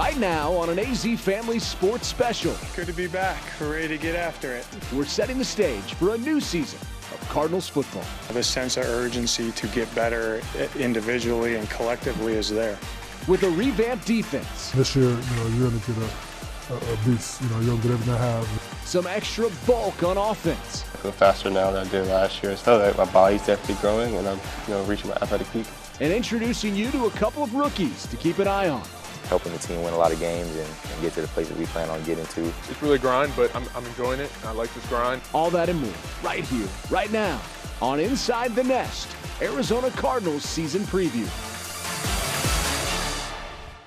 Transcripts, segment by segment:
right now on an AZ Family Sports Special. Good to be back. We're ready to get after it. We're setting the stage for a new season of Cardinals football. The sense of urgency to get better individually and collectively is there. With a revamped defense. This year, you're going to get a beast. You're going to get everything I have. Some extra bulk on offense. I feel faster now than I did last year. I feel like my body's definitely growing and I'm reaching my athletic peak. And introducing you to a couple of rookies to keep an eye on. Helping the team win a lot of games and get to the place that we plan on getting to. It's really a grind, but I'm enjoying it. I like this grind. All that and more, right here, right now, on Inside the Nest, Arizona Cardinals season preview.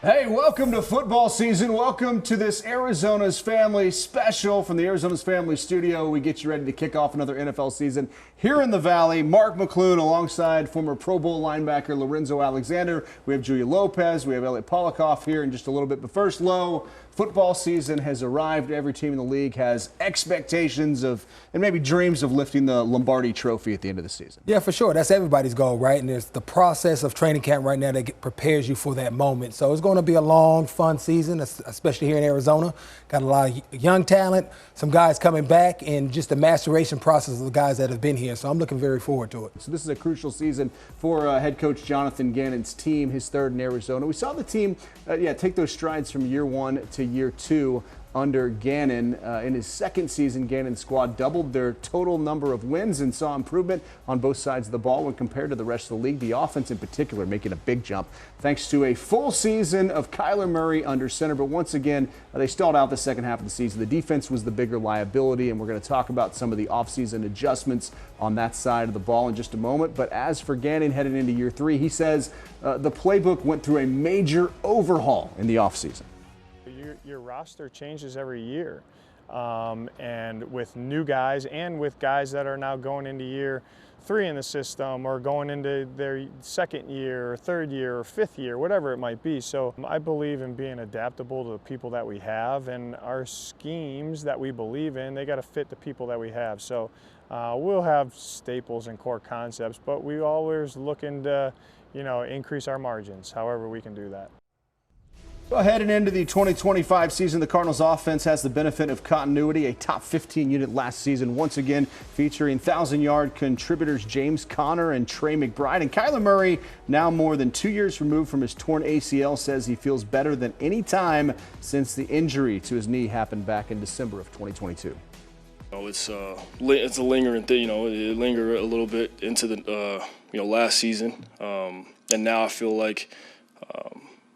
Hey, welcome to football season. Welcome to this Arizona's Family special from the Arizona's Family studio. We get you ready to kick off another NFL season here in the Valley. Mark McClune alongside former Pro Bowl linebacker Lorenzo Alexander. We have Julia Lopez. We have Elliott Polakoff here in just a little bit. But first, Lo, football season has arrived. Every team in the league has expectations of and maybe dreams of lifting the Lombardi Trophy at the end of the season. Yeah, for sure. That's everybody's goal, right? And there's the process of training camp right now that prepares you for that moment. So it's going to be a long, fun season, especially here in Arizona. Got a lot of young talent, some guys coming back, and just the maturation process of the guys that have been here. So I'm looking very forward to it. So this is a crucial season for head coach Jonathan Gannon's team, his third in Arizona. We saw the team, take those strides from year one to year two under Gannon. In his second season, Gannon's squad doubled their total number of wins and saw improvement on both sides of the ball when compared to the rest of the league. The offense in particular making a big jump thanks to a full season of Kyler Murray under center. But once again, they stalled out the second half of the season. The defense was the bigger liability, and we're going to talk about some of the offseason adjustments on that side of the ball in just a moment. But as for Gannon heading into year three, he says the playbook went through a major overhaul in the offseason. Your roster changes every year, and with new guys and with guys that are now going into year three in the system or going into their second year or third year or fifth year, whatever it might be. So I believe in being adaptable to the people that we have, and our schemes that we believe in, they got to fit the people that we have. So we'll have staples and core concepts, but we always looking to increase our margins however we can do that. So heading into the 2025 season, the Cardinals offense has the benefit of continuity, a top 15 unit last season, once again featuring 1,000-yard contributors James Conner and Trey McBride. And Kyler Murray, now more than 2 years removed from his torn ACL, says he feels better than any time since the injury to his knee happened back in December of 2022. It's a lingering thing, it lingered a little bit into the last season, and now I feel like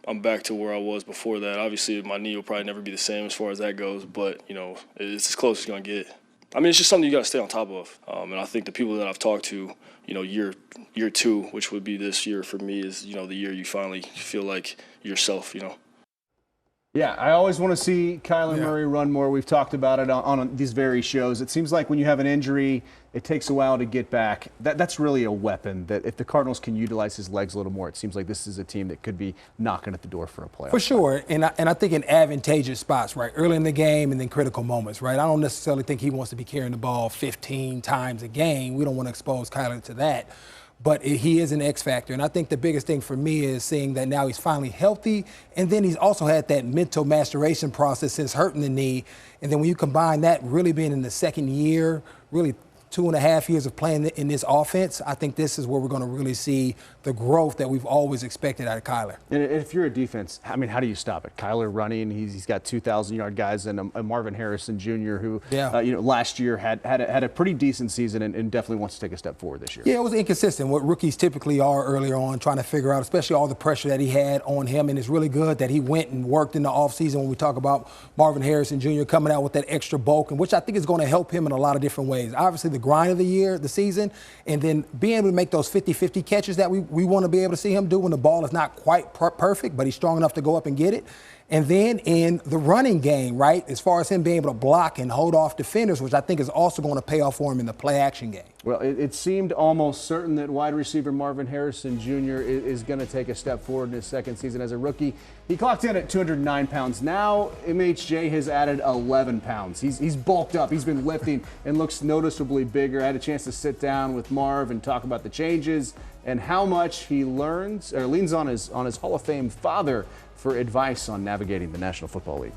I'm back to where I was before that. Obviously, my knee will probably never be the same as far as that goes, but, it's as close as it's going to get. I mean, it's just something you got to stay on top of. And I think the people that I've talked to, year two, which would be this year for me, is, the year you finally feel like yourself, Yeah, I always want to see Kyler Murray run more. We've talked about it on these very shows. It seems like when you have an injury, it takes a while to get back. That's really a weapon that if the Cardinals can utilize his legs a little more, it seems like this is a team that could be knocking at the door for a playoff. For sure, and I think in advantageous spots, right? Early in the game and then critical moments, right? I don't necessarily think he wants to be carrying the ball 15 times a game. We don't want to expose Kyler to that. But he is an X factor. And I think the biggest thing for me is seeing that now he's finally healthy. And then he's also had that mental maturation process since hurting the knee. And then when you combine that really being in the second year, really 2.5 years of playing in this offense, I think this is where we're going to really see the growth that we've always expected out of Kyler. And if you're a defense, I mean, how do you stop it? Kyler running, he's got 2,000-yard guys, and a Marvin Harrison Jr. who, last year had a pretty decent season and definitely wants to take a step forward this year. Yeah, it was inconsistent. What rookies typically are earlier on, trying to figure out, especially all the pressure that he had on him. And it's really good that he went and worked in the offseason when we talk about Marvin Harrison Jr. coming out with that extra bulk, and which I think is going to help him in a lot of different ways. Obviously, the grind of the season, and then being able to make those 50-50 catches that we want to be able to see him do when the ball is not quite perfect, but he's strong enough to go up and get it. And then in the running game, right, as far as him being able to block and hold off defenders, which I think is also going to pay off for him in the play-action game. Well, it seemed almost certain that wide receiver Marvin Harrison Jr. is going to take a step forward in his second season as a rookie. He clocked in at 209 pounds. Now MHJ has added 11 pounds. He's bulked up. He's been lifting and looks noticeably bigger. I had a chance to sit down with Marv and talk about the changes and how much he leans on his Hall of Fame father for advice on navigating the National Football League.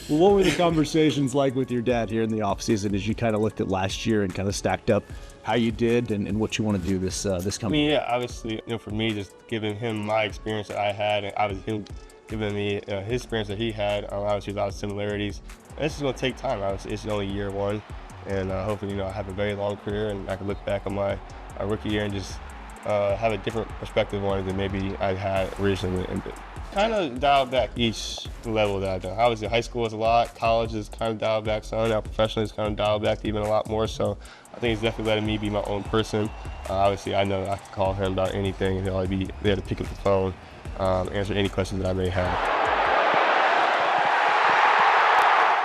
What were the conversations like with your dad here in the offseason as you kind of looked at last year and kind of stacked up how you did and what you want to do this coming year? Yeah, obviously, for me, just giving him my experience that I had, and obviously him giving me his experience that he had, obviously a lot of similarities. And this is going to take time. Obviously, it's only year one, and hopefully, I have a very long career, and I can look back on my rookie year and just have a different perspective on it than maybe I had originally. And kind of dialed back each level that I've done. Obviously, high school is a lot. College is kind of dialed back some. Now, professionally, it's kind of dialed back even a lot more. So I think it's definitely letting me be my own person. Obviously, I know I can call him about anything, and he'll always be there to pick up the phone, answer any questions that I may have.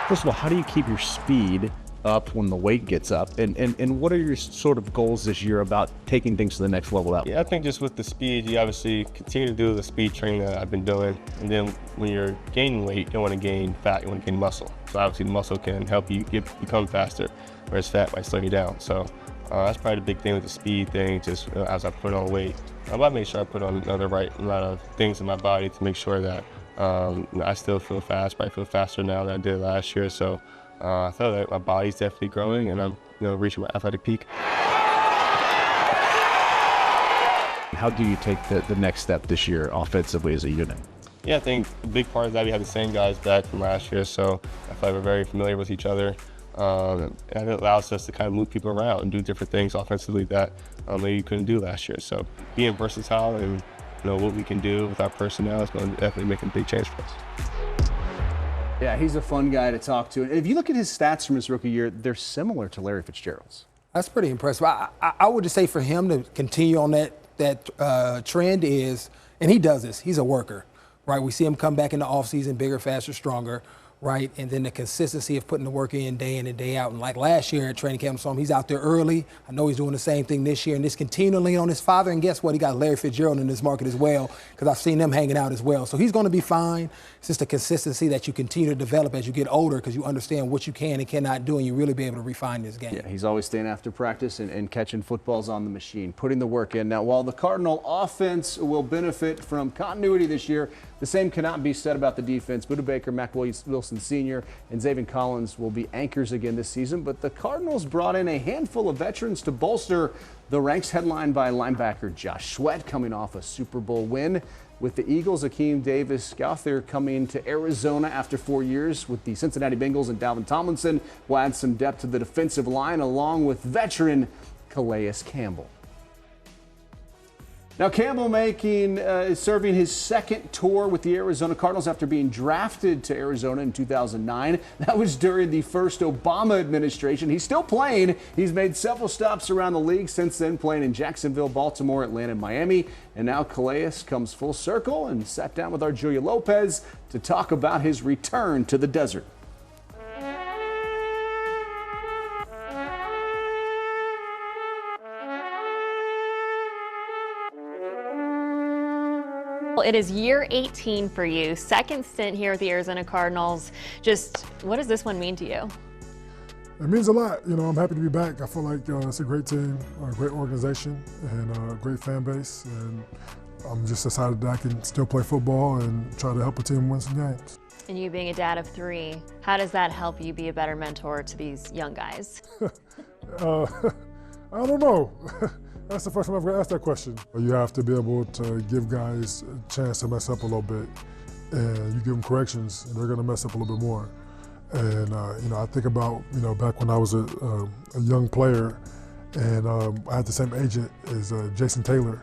First of all, how do you keep your speed up when the weight gets up, and what are your sort of goals this year about taking things to the next level out? Yeah, I think just with the speed, you obviously continue to do the speed training that I've been doing, and then when you're gaining weight, you don't want to gain fat, you want to gain muscle. So obviously the muscle can help you become faster, whereas fat might slow you down. So that's probably the big thing with the speed thing, just as I put on weight. I want to make sure I put on the right amount of things in my body to make sure that I still feel fast, probably feel faster now than I did last year. So I feel like my body's definitely growing, and I'm reaching my athletic peak. How do you take the next step this year offensively as a unit? Yeah, I think the big part is that we have the same guys back from last year, so I feel like we're very familiar with each other. And it allows us to kind of move people around and do different things offensively that maybe you couldn't do last year. So being versatile and what we can do with our personnel is going to definitely make a big change for us. Yeah, he's a fun guy to talk to. And if you look at his stats from his rookie year, they're similar to Larry Fitzgerald's. That's pretty impressive. I would just say for him to continue on that trend is, and he does this, he's a worker, right? We see him come back in the offseason bigger, faster, stronger, right? And then the consistency of putting the work in and day out. And like last year at training camp, so he's out there early. I know he's doing the same thing this year, and just continue to lean on his father. And guess what? He got Larry Fitzgerald in this market as well, because I've seen them hanging out as well. So he's going to be fine. It's just the consistency that you continue to develop as you get older, because you understand what you can and cannot do, and you really be able to refine this game. Yeah, he's always staying after practice and catching footballs on the machine, putting the work in. Now, while the Cardinal offense will benefit from continuity this year, the same cannot be said about the defense. Budda Baker, Mack Wilson Sr., and Zaven Collins will be anchors again this season, but the Cardinals brought in a handful of veterans to bolster the ranks, headlined by linebacker Josh Sweat, coming off a Super Bowl win with the Eagles. Akeem Davis-Gaither coming to Arizona after 4 years with the Cincinnati Bengals, and Dalvin Tomlinson will add some depth to the defensive line, along with veteran Calais Campbell. Now, Campbell is serving his second tour with the Arizona Cardinals after being drafted to Arizona in 2009. That was during the first Obama administration. He's still playing. He's made several stops around the league since then, playing in Jacksonville, Baltimore, Atlanta, and Miami. And now Calais comes full circle and sat down with our Julia Lopez to talk about his return to the desert. It is year 18 for you, second stint here with the Arizona Cardinals. Just what does this one mean to you? It means a lot. I'm happy to be back. I feel like it's a great team, a great organization, and a great fan base. And I'm just excited that I can still play football and try to help a team win some games. And you being a dad of 3, how does that help you be a better mentor to these young guys? I don't know. That's the first time I've ever asked that question. You have to be able to give guys a chance to mess up a little bit, and you give them corrections, and they're going to mess up a little bit more. And I think about back when I was a young player, and I had the same agent as Jason Taylor,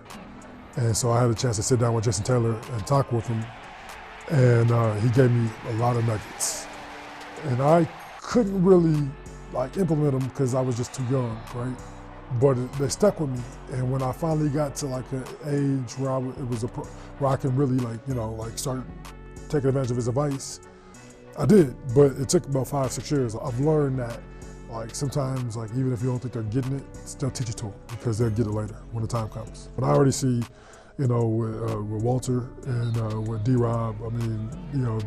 and so I had a chance to sit down with Jason Taylor and talk with him, and he gave me a lot of nuggets, and I couldn't really implement them because I was just too young, right? But they stuck with me, and when I finally got to an age where where I can really start taking advantage of his advice, I did. But it took about 5-6 years. I've learned that sometimes even if you don't think they're getting it, still teach it to them, because they'll get it later when the time comes. But I already see, with Walter and with D-Rob, I mean,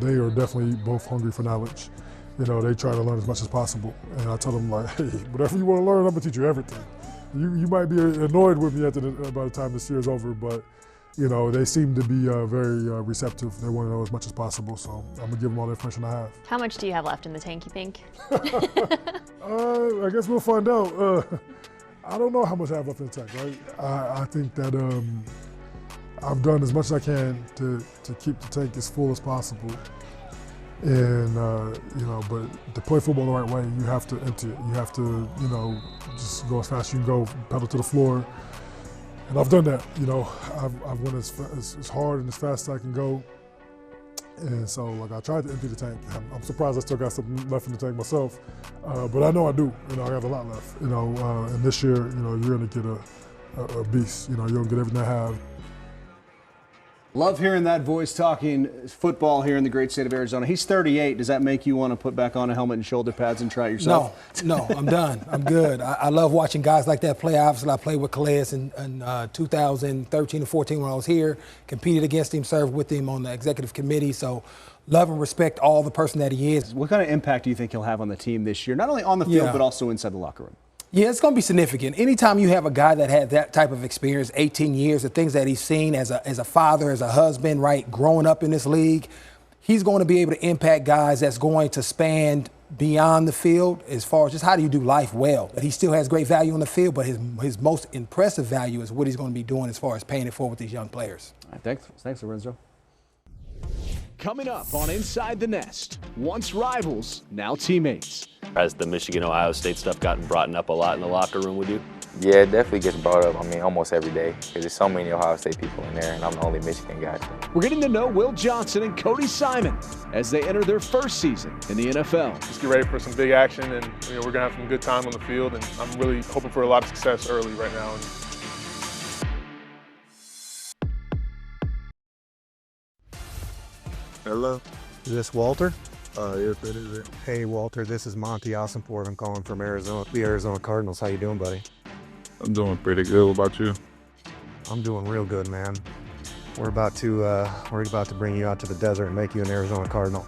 they are definitely both hungry for knowledge. They try to learn as much as possible, and I tell them hey, whatever you want to learn, I'm gonna teach you everything. You might be annoyed with me by the time this year is over, but you know, they seem to be very receptive. They want to know as much as possible, so I'm gonna give them all the information I have. How much do you have left in the tank, you think? I guess we'll find out. I don't know how much I have left in the tank, right? I think that I've done as much as I can to keep the tank as full as possible. And, you know, but to play football the right way, you have to empty it. You have to, you know, just go as fast as you can go, pedal to the floor. And I've done that, you know. I've went as hard and as fast as I can go. And so, like, I tried to empty the tank. I'm surprised I still got something left in the tank myself. But I know I do. You know, I got a lot left. You know, and this year, you know, you're going to get a beast. You know, you're going to get everything I have. Love hearing that voice talking football here in the great state of Arizona. He's 38. Does that make you want to put back on a helmet and shoulder pads and try it yourself? No, I'm done. I'm good. I love watching guys like that play. Obviously, I played with Calais in 2013 and 14 when I was here, competed against him, served with him on the executive committee. So love and respect all the person that he is. What kind of impact do you think he'll have on the team this year, not only on the field but also inside the locker room? Yeah, it's going to be significant. Anytime you have a guy that had that type of experience, 18 years, the things that he's seen as a father, as a husband, right, growing up in this league, he's going to be able to impact guys that's going to span beyond the field as far as just how do you do life well. But he still has great value on the field, but his most impressive value is what he's going to be doing as far as paying it forward with these young players. All right, thanks, Lorenzo. Coming up on Inside the Nest, once rivals, now teammates. Has the Michigan-Ohio State stuff gotten brought up a lot in the locker room with you? Yeah, it definitely gets brought up, I mean, almost every day, because there's so many Ohio State people in there, and I'm the only Michigan guy. We're getting to know Will Johnson and Cody Simon as they enter their first season in the NFL. Just get ready for some big action, and you know, we're going to have some good time on the field, and I'm really hoping for a lot of success early right now. Hello? Is this Walter? Yes, that is it. Hey, Walter, this is Monty Ossenford. I'm calling from Arizona, the Arizona Cardinals. How you doing, buddy? I'm doing pretty good. What about you? I'm doing real good, man. We're about to bring you out to the desert and make you an Arizona Cardinal.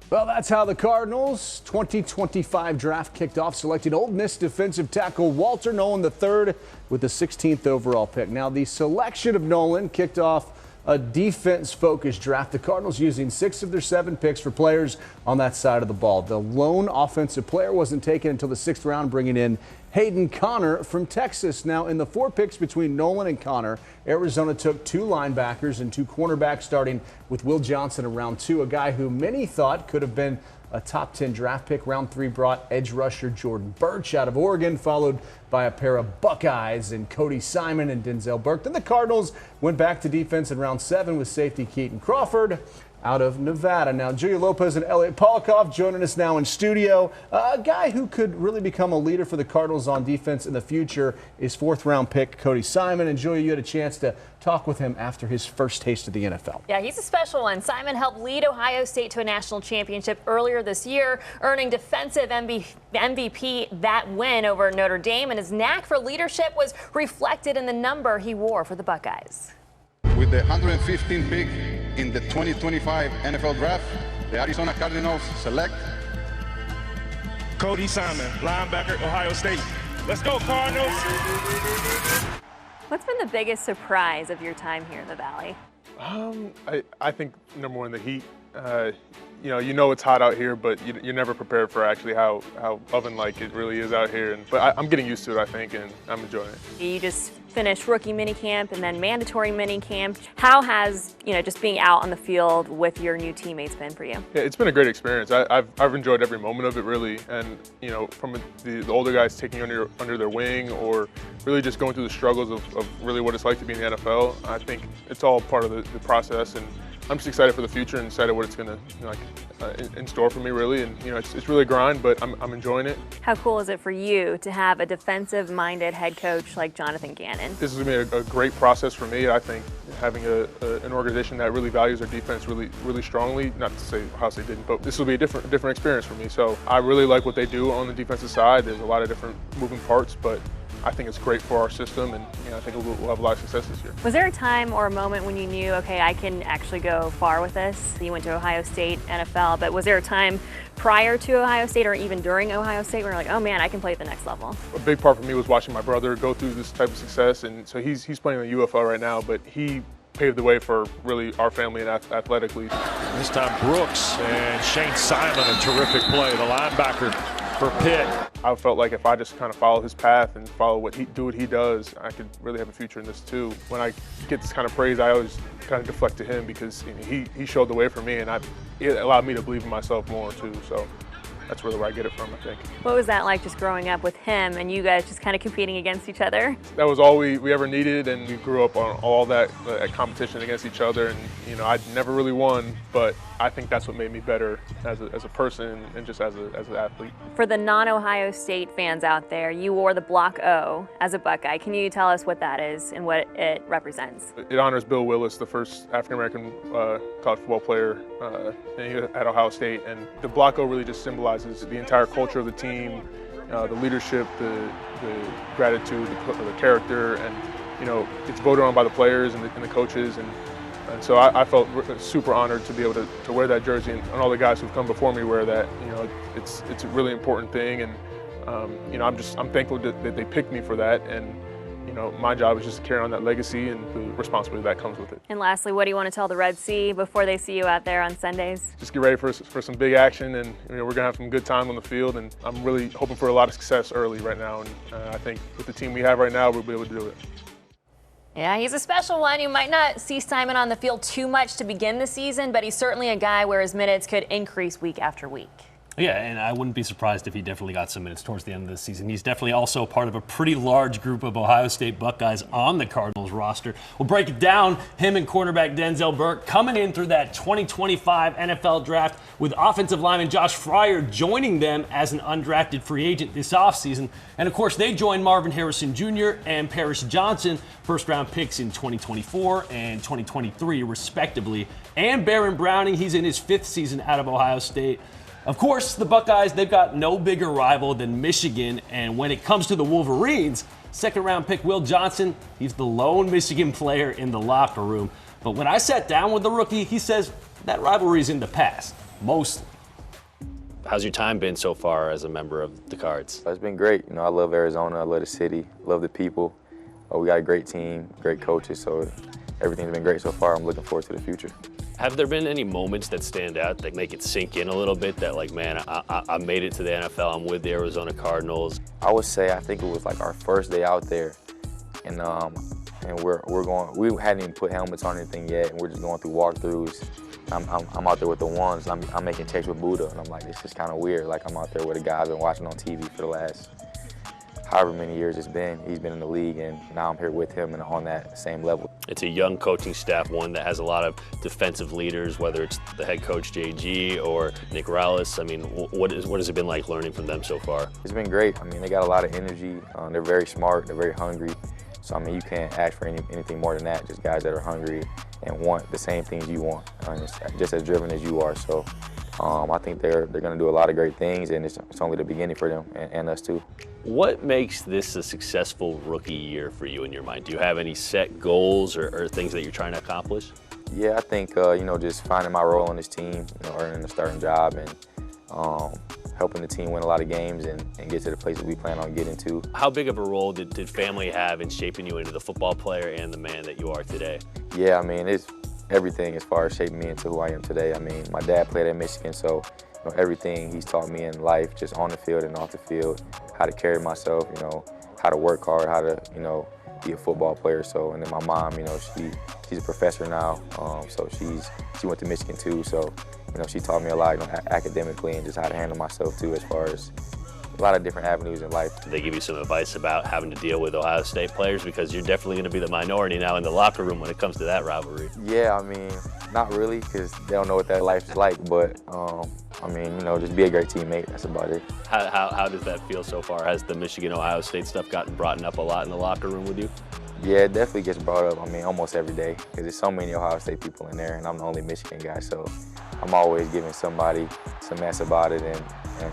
Well, that's how the Cardinals 2025 draft kicked off, selecting Ole Miss defensive tackle Walter Nolen III with the 16th overall pick. Now, the selection of Nolen kicked off a defense-focused draft. The Cardinals using 6 of their 7 picks for players on that side of the ball. The lone offensive player wasn't taken until the 6th round, bringing in Hayden Connor from Texas. Now, in the 4 picks between Nolen and Connor, Arizona took 2 linebackers and 2 cornerbacks, starting with Will Johnson in round 2, a guy who many thought could have been a top 10 draft pick. Round 3 brought edge rusher Jordan Birch out of Oregon, followed by a pair of Buckeyes and Cody Simon and Denzel Burke. Then the Cardinals went back to defense in round 7 with safety Keaton Crawford out of Nevada. Now, Julia Lopez and Elliott Polakoff joining us now in studio. A guy who could really become a leader for the Cardinals on defense in the future is 4th round pick Cody Simon. And Julia, you had a chance to talk with him after his first taste of the NFL. Yeah, he's a special one. Simon helped lead Ohio State to a national championship earlier this year, earning defensive MVP that win over Notre Dame. And his knack for leadership was reflected in the number he wore for the Buckeyes. With the 115th pick in the 2025 NFL Draft, the Arizona Cardinals select Cody Simon, linebacker, Ohio State. Let's go, Cardinals! What's been the biggest surprise of your time here in the Valley? I think number one, the heat. You know it's hot out here, but you're never prepared for actually how oven-like it really is out here. But I'm getting used to it, I think, and I'm enjoying it. You just finished rookie minicamp and then mandatory minicamp. How has just being out on the field with your new teammates been for you? Yeah, it's been a great experience. I've enjoyed every moment of it, really. And from the older guys taking you under their wing, or really just going through the struggles of really what it's like to be in the NFL. I think it's all part of the process, and I'm just excited for the future and excited what it's going to in store for me, really. And it's really a grind, but I'm enjoying it. How cool is it for you to have a defensive-minded head coach like Jonathan Gannon? This is going to be a great process for me. I think having an organization that really values their defense really strongly. Not to say Ohio State didn't, but this will be a different experience for me. So I really like what they do on the defensive side. There's a lot of different moving parts, but I think it's great for our system, and I think we'll have a lot of success this year. Was there a time or a moment when you knew, okay, I can actually go far with this? You went to Ohio State, NFL, but was there a time prior to Ohio State or even during Ohio State where you're like, oh man, I can play at the next level? A big part for me was watching my brother go through this type of success, and so he's playing in the UFL right now, but he paved the way for really our family and athletically. This time Brooks and Shane Simon, a terrific play, the linebacker for Pitt. I felt like if I just kind of follow his path and follow what he does, I could really have a future in this too. When I get this kind of praise, I always kind of deflect to him because he showed the way for me, and it allowed me to believe in myself more too. So that's really where I get it from, I think. What was that like, just growing up with him and you guys just kind of competing against each other? That was all we ever needed, and we grew up on all that competition against each other. And I never really won, but I think that's what made me better as a person and just as an athlete. For the non-Ohio State fans out there, you wore the Block O as a Buckeye. Can you tell us what that is and what it represents? It honors Bill Willis, the first African-American college football player at Ohio State. And the Block O really just symbolizes the entire culture of the team, the leadership, the gratitude, the character, and it's voted on by the players and the coaches. And so I felt super honored to be able to wear that jersey, and all the guys who've come before me wear that. It's a really important thing, and I'm thankful that they picked me for that. And my job is just to carry on that legacy and the responsibility that comes with it. And lastly, what do you want to tell the Red Sea before they see you out there on Sundays? Just get ready for some big action, and we're going to have some good time on the field, and I'm really hoping for a lot of success early right now, and I think with the team we have right now, we'll be able to do it. Yeah, he's a special one. You might not see Simon on the field too much to begin the season, but he's certainly a guy where his minutes could increase week after week. Yeah, and I wouldn't be surprised if he definitely got some minutes towards the end of the season. He's definitely also part of a pretty large group of Ohio State Buckeyes on the Cardinals roster. We'll break it down. Him and cornerback Denzel Burke coming in through that 2025 NFL draft, with offensive lineman Josh Fryer joining them as an undrafted free agent this offseason. And of course, they joined Marvin Harrison Jr. and Paris Johnson, first-round picks in 2024 and 2023, respectively. And Baron Browning, he's in his 5th season out of Ohio State. Of course, the Buckeyes, they've got no bigger rival than Michigan, and when it comes to the Wolverines, second-round pick Will Johnson, he's the lone Michigan player in the locker room. But when I sat down with the rookie, he says that rivalry's in the past, mostly. How's your time been so far as a member of the Cards? It's been great. I love Arizona, I love the city, love the people. We got a great team, great coaches, so everything's been great so far. I'm looking forward to the future. Have there been any moments that stand out that make it sink in a little bit, that like, man, I made it to the NFL, I'm with the Arizona Cardinals? I would say I think it was like our first day out there, and we hadn't even put helmets on anything yet, and we're just going through walkthroughs. I'm out there with the ones, I'm making checks with Buddha, and I'm like, this is kind of weird. Like, I'm out there with a guy I've been watching on TV for the last however many years it's been. He's been in the league, and now I'm here with him and on that same level. It's a young coaching staff, one that has a lot of defensive leaders, whether it's the head coach JG or Nick Rallis. I mean, what has it been like learning from them so far? It's been great. I mean, they got a lot of energy. They're very smart. They're very hungry. So, I mean, you can't ask for anything more than that. Just guys that are hungry and want the same things you want, just as driven as you are. So, I think they're going to do a lot of great things, and it's only the beginning for them and us too. What makes this a successful rookie year for you in your mind? Do you have any set goals or things that you're trying to accomplish? Yeah, I think, just finding my role on this team, earning a starting job, and helping the team win a lot of games and get to the places we plan on getting to. How big of a role did family have in shaping you into the football player and the man that you are today? Yeah, I mean, it's everything as far as shaping me into who I am today. I mean, my dad played at Michigan, so everything he's taught me in life, just on the field and off the field, how to carry myself, how to work hard, how to, be a football player. So, and then my mom, she's a professor now, so she went to Michigan too. So, she taught me a lot, academically, and just how to handle myself too, as far as a lot of different avenues in life. Did they give you some advice about having to deal with Ohio State players? Because you're definitely going to be the minority now in the locker room when it comes to that rivalry. Yeah, I mean, not really, because they don't know what that life is like, but I mean, just be a great teammate, that's about it. How does that feel so far? Has the Michigan-Ohio State stuff gotten brought up a lot in the locker room with you? Yeah, it definitely gets brought up, I mean, almost every day, because there's so many Ohio State people in there, and I'm the only Michigan guy, so I'm always giving somebody some mess about it and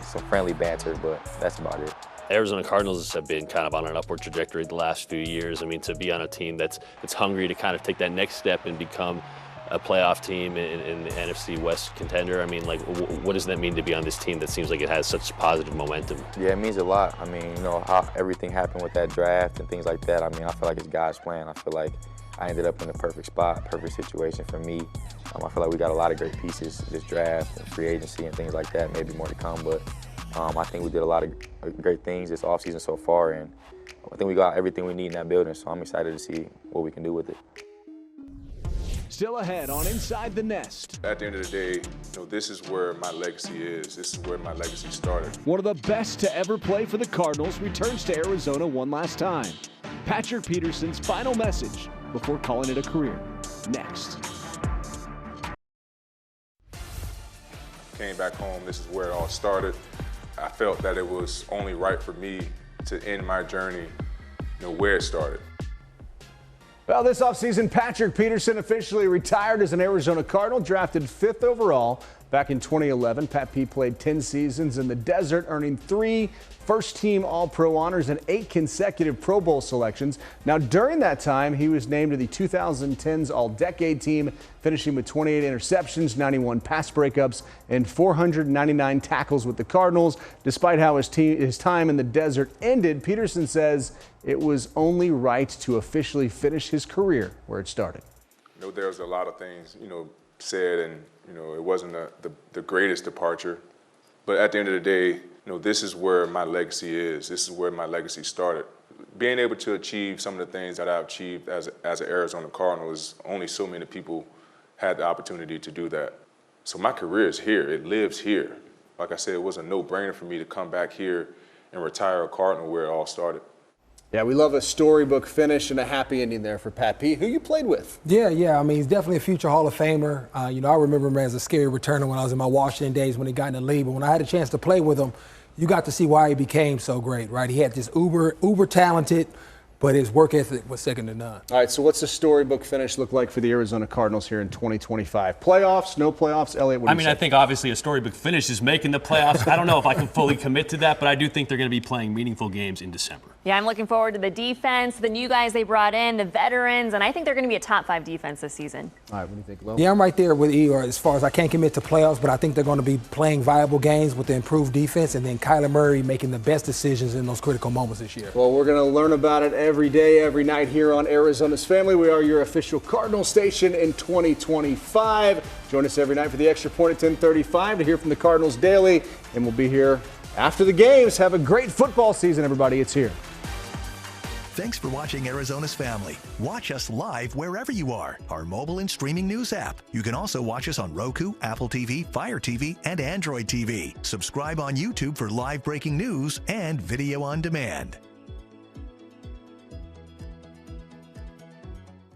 some friendly banter, but that's about it. Arizona Cardinals have been kind of on an upward trajectory the last few years. I mean, to be on a team that's hungry to kind of take that next step and become a playoff team in the NFC West contender. I mean, like, what does that mean to be on this team that seems like it has such positive momentum? Yeah, it means a lot. I mean, you know, how everything happened with that draft and things like that. I mean, I feel like it's God's plan. I feel like I ended up in the perfect spot, perfect situation for me. I feel like we got a lot of great pieces this draft and free agency and things like that, maybe more to come. But I think we did a lot of great things this offseason so far, and I think we got everything we need in that building, so I'm excited to see what we can do with it. Still ahead on Inside the Nest. At the end of the day, you know, this is where my legacy is. This is where my legacy started. One of the best to ever play for the Cardinals returns to Arizona one last time. Patrick Peterson's final message before calling it a career. Next. Came back home, this is where it all started. I felt that it was only right for me to end my journey, you know, where it started. Well, this offseason, Patrick Peterson officially retired as an Arizona Cardinal, drafted 5th overall back in 2011. Pat P played 10 seasons in the desert, earning 3 first-team All-Pro honors and 8 consecutive Pro Bowl selections. Now, during that time, he was named to the 2010s All-Decade team, finishing with 28 interceptions, 91 pass breakups, and 499 tackles with the Cardinals. Despite how his time in the desert ended, Peterson says it was only right to officially finish his career where it started. You know, there was a lot of things, you know, said, and, you know, it wasn't the greatest departure. But at the end of the day, you know, this is where my legacy is. This is where my legacy started. Being able to achieve some of the things that I've achieved as an Arizona Cardinal is only so many people had the opportunity to do that. So my career is here. It lives here. Like I said, it was a no-brainer for me to come back here and retire a Cardinal where it all started. Yeah, we love a storybook finish and a happy ending there for Pat P, who you played with. Yeah. I mean, he's definitely a future Hall of Famer. You know, I remember him as a scary returner when I was in my Washington days when he got in the league. But when I had a chance to play with him, you got to see why he became so great, right? He had this uber talented, but his work ethic was second to none. All right, so what's the storybook finish look like for the Arizona Cardinals here in 2025? Playoffs, no playoffs? Elliott, what do you say? I think obviously a storybook finish is making the playoffs. I don't know if I can fully commit to that, but I do think they're going to be playing meaningful games in December. Yeah, I'm looking forward to the defense, the new guys they brought in, the veterans, and I think they're going to be a top 5 defense this season. All right, what do you think, Lo? Yeah, I'm right there with Eeyore as far as I can't commit to playoffs, but I think they're going to be playing viable games with the improved defense, and then Kyler Murray making the best decisions in those critical moments this year. Well, we're going to learn about it every day, every night here on Arizona's Family. We are your official Cardinal station in 2025. Join us every night for the Extra Point at 10:35 to hear from the Cardinals daily, and we'll be here after the games. Have a great football season, everybody. It's here. Thanks for watching Arizona's Family. Watch us live wherever you are. Our mobile and streaming news app. You can also watch us on Roku, Apple TV, Fire TV, and Android TV. Subscribe on YouTube for live breaking news and video on demand.